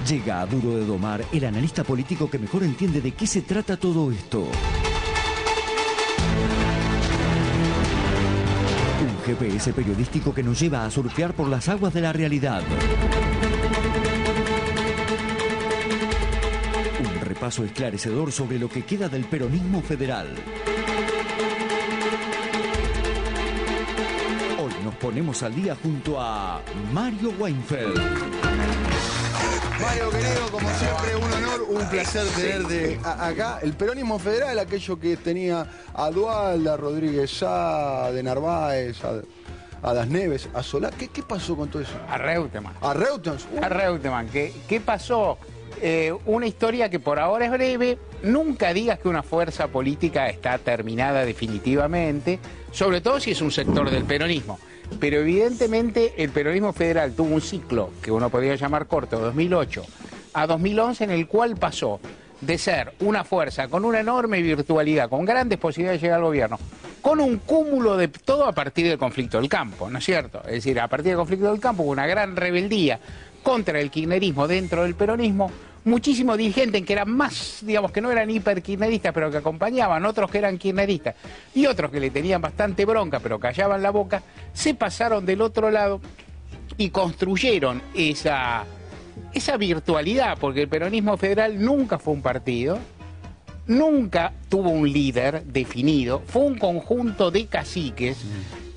Llega a Duro de Domar el analista político que mejor entiende de qué se trata todo esto. Un GPS periodístico que nos lleva a surfear por las aguas de la realidad. Un repaso esclarecedor sobre lo que queda del peronismo federal. Hoy nos ponemos al día junto a Mario Weinfeld. Mario, querido, como siempre, un honor, un placer tenerte acá. El peronismo federal, aquello que tenía a Duhalde, a Rodríguez Sá, de Narváez, a Das Neves, a Solá. ¿Qué pasó con todo eso? A Reutemann. ¿A Reutemann? A Reutemann. ¿Qué pasó? Una historia que por ahora es breve. Nunca digas que una fuerza política está terminada definitivamente, sobre todo si es un sector del peronismo. Pero evidentemente el peronismo federal tuvo un ciclo que uno podría llamar corto, 2008 a 2011, en el cual pasó de ser una fuerza con una enorme virtualidad, con grandes posibilidades de llegar al gobierno, con un cúmulo de todo a partir del conflicto del campo, ¿no es cierto? Es decir, a partir del conflicto del campo hubo una gran rebeldía contra el kirchnerismo dentro del peronismo, muchísimos dirigentes que eran más, digamos, que no eran hiperkirchneristas, pero que acompañaban, otros que eran kirchneristas y otros que le tenían bastante bronca, pero callaban la boca, se pasaron del otro lado y construyeron esa virtualidad, porque el peronismo federal nunca fue un partido, nunca tuvo un líder definido, fue un conjunto de caciques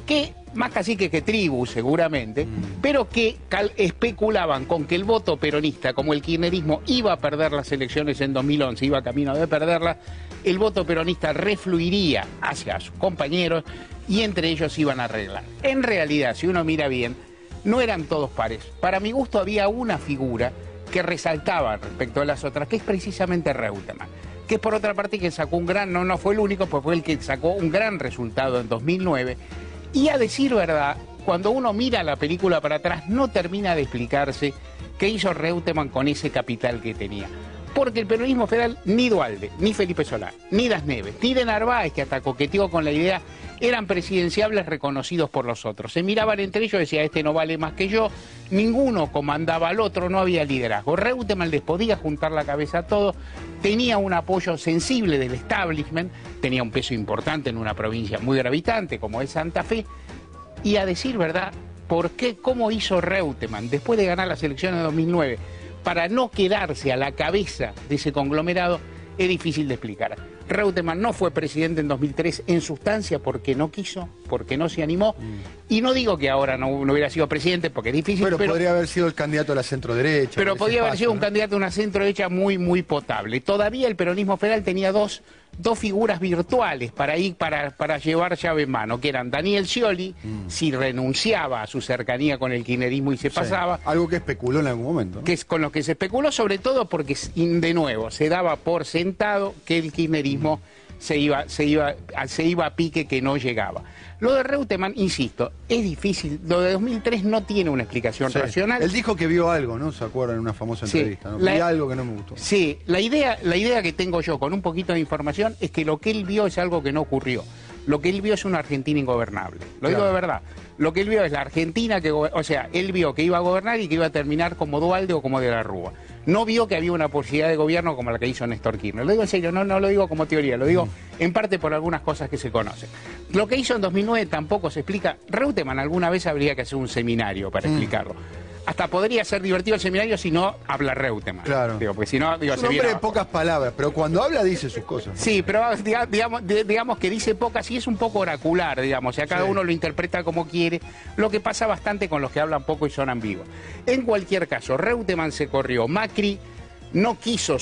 que, más caciques que tribus seguramente, pero que especulaban con que el voto peronista, como el kirchnerismo iba a perder las elecciones en 2011, iba camino de perderlas, el voto peronista refluiría hacia sus compañeros y entre ellos iban a arreglar. En realidad, si uno mira bien, no eran todos pares. Para mi gusto había una figura que resaltaba respecto a las otras, que es precisamente Reutemann, que es por otra parte que sacó un gran, no fue el único, pues fue el que sacó un gran resultado en 2009. Y a decir verdad, cuando uno mira la película para atrás, no termina de explicarse qué hizo Reutemann con ese capital que tenía. Porque el peronismo federal, ni Duhalde, ni Felipe Solá, ni Das Neves, ni de Narváez, que hasta coqueteó con la idea, eran presidenciables reconocidos por los otros. Se miraban entre ellos y decía, este no vale más que yo, ninguno comandaba al otro, no había liderazgo. Reutemann les podía juntar la cabeza a todos, tenía un apoyo sensible del establishment, tenía un peso importante en una provincia muy gravitante como es Santa Fe, y a decir verdad, ¿por qué? ¿Cómo hizo Reutemann después de ganar las elecciones de 2009 para no quedarse a la cabeza de ese conglomerado? Es difícil de explicar. Reutemann no fue presidente en 2003 en sustancia porque no quiso, porque no se animó. Y no digo que ahora no hubiera sido presidente porque es difícil. Pero podría haber sido el candidato a la centro-derecha. Pero podría haber sido un candidato a una centro-derecha muy, muy potable. Todavía el peronismo federal tenía dos figuras virtuales para llevar llave en mano, que eran Daniel Scioli, si renunciaba a su cercanía con el kirchnerismo y se pasaba. Algo que especuló en algún momento, ¿no? Que es con lo que se especuló, sobre todo porque, de nuevo, se daba por sentado que el kirchnerismo se iba a pique, que no llegaba. Lo de Reutemann, insisto, es difícil. Lo de 2003 no tiene una explicación racional. Él dijo que vio algo, ¿no? ¿Se acuerdan en una famosa entrevista? ¿No? Vi algo que no me gustó. Sí, la idea que tengo yo con un poquito de información es que lo que él vio es algo que no ocurrió. Lo que él vio es una Argentina ingobernable. Lo digo de verdad. Lo que él vio es la Argentina o sea, él vio que iba a gobernar y que iba a terminar como Duhalde o como de la Rúa. No vio que había una posibilidad de gobierno como la que hizo Néstor Kirchner. Lo digo en serio, no lo digo como teoría, lo digo en parte por algunas cosas que se conocen. Lo que hizo en 2009 tampoco se explica. Reutemann alguna vez habría que hacer un seminario para explicarlo. Hasta podría ser divertido el seminario si no habla Reutemann. Claro. Digo, porque si no, es un hombre de pocas palabras, pero cuando habla dice sus cosas. Sí, pero digamos que dice pocas y es un poco oracular, digamos. O sea, cada uno lo interpreta como quiere, lo que pasa bastante con los que hablan poco y son ambiguos. En cualquier caso, Reutemann se corrió. Macri no quiso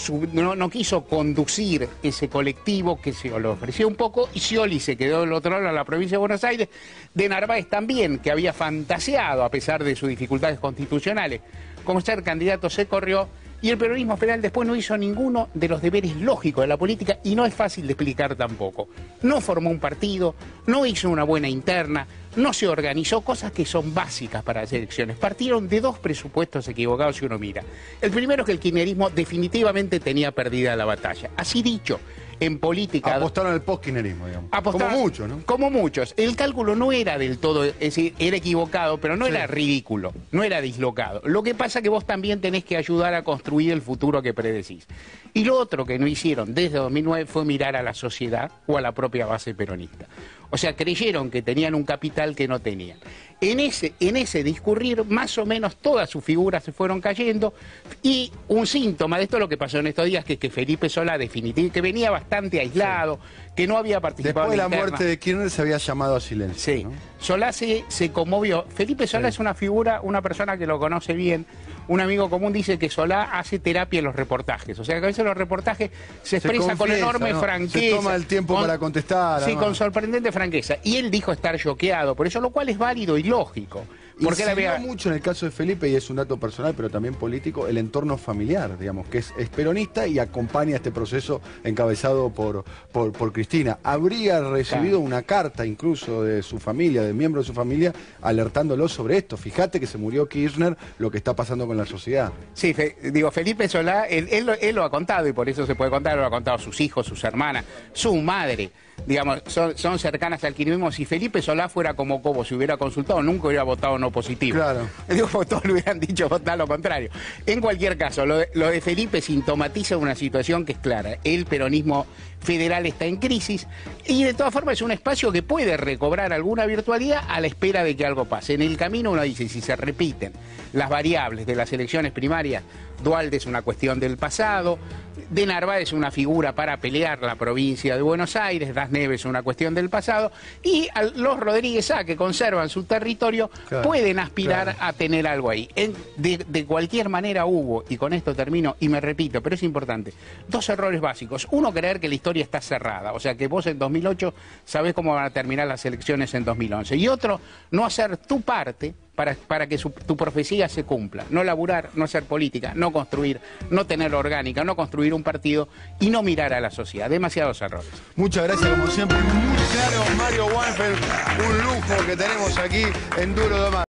conducir ese colectivo que se lo ofreció un poco, y Scioli se quedó del otro lado en la provincia de Buenos Aires. De Narváez también, que había fantaseado, a pesar de sus dificultades constitucionales, como ser candidato, se corrió. Y el peronismo federal después no hizo ninguno de los deberes lógicos de la política, y no es fácil de explicar tampoco. No formó un partido, no hizo una buena interna, no se organizó, cosas que son básicas para las elecciones. Partieron de dos presupuestos equivocados si uno mira. El primero es que el kirchnerismo definitivamente tenía perdida la batalla. Así dicho, en política. Apostaron al post-kirchnerismo, digamos. Apostaron, como muchos, ¿no? Como muchos. El cálculo no era del todo, es decir, era equivocado, pero no era ridículo, no era dislocado. Lo que pasa es que vos también tenés que ayudar a construir el futuro que predecís. Y lo otro que no hicieron desde 2009 fue mirar a la sociedad o a la propia base peronista. O sea, creyeron que tenían un capital que no tenían. En ese discurrir, más o menos todas sus figuras se fueron cayendo, y un síntoma de esto es lo que pasó en estos días, que es que Felipe Solá, definitivamente, que venía bastante aislado, que no había participado Después de en la interna. muerte de Kirchner se había llamado a silencio. Sí, ¿no? Solá se conmovió. Felipe Solá es una figura, una persona que lo conoce bien. Un amigo común dice que Solá hace terapia en los reportajes. O sea, que a veces los reportajes se expresa con enorme franqueza. Se toma el tiempo para contestar. Sí, con sorprendente franqueza. Y él dijo estar choqueado, por eso, lo cual es válido y lógico. Porque y se vio mucho en el caso de Felipe, y es un dato personal, pero también político, el entorno familiar, digamos, que es peronista y acompaña este proceso encabezado por Cristina. Habría recibido una carta incluso de su familia, de miembros de su familia, alertándolo sobre esto. Fíjate que se murió Kirchner, lo que está pasando con la sociedad. Sí, Felipe Solá, él lo ha contado, y por eso se puede contar, lo ha contado sus hijos, sus hermanas, su madre, digamos, son cercanas al kirchnerismo. Si Felipe Solá fuera como Cobo, si hubiera consultado, nunca hubiera votado no positivo. Claro. Digo, todos le hubieran dicho votar lo contrario. En cualquier caso, lo de Felipe sintomatiza una situación que es clara. El peronismo federal está en crisis, y de todas formas es un espacio que puede recobrar alguna virtualidad a la espera de que algo pase. En el camino uno dice, si se repiten las variables de las elecciones primarias, Duhalde es una cuestión del pasado, de Narváez es una figura para pelear la provincia de Buenos Aires, Das Neves es una cuestión del pasado, y los Rodríguez A, que conservan su territorio, pueden aspirar a tener algo ahí. De cualquier manera hubo, y con esto termino, y me repito, pero es importante, dos errores básicos. Uno, creer que la historia está cerrada, o sea que vos en 2008 sabés cómo van a terminar las elecciones en 2011. Y otro, no hacer tu parte para que tu profecía se cumpla. No laburar, no hacer política, no construir, no tener orgánica, no construir un partido y no mirar a la sociedad. Demasiados errores. Muchas gracias, como siempre. Muy claro, Mario Weinfeld. Un lujo que tenemos aquí en Duro de Mar.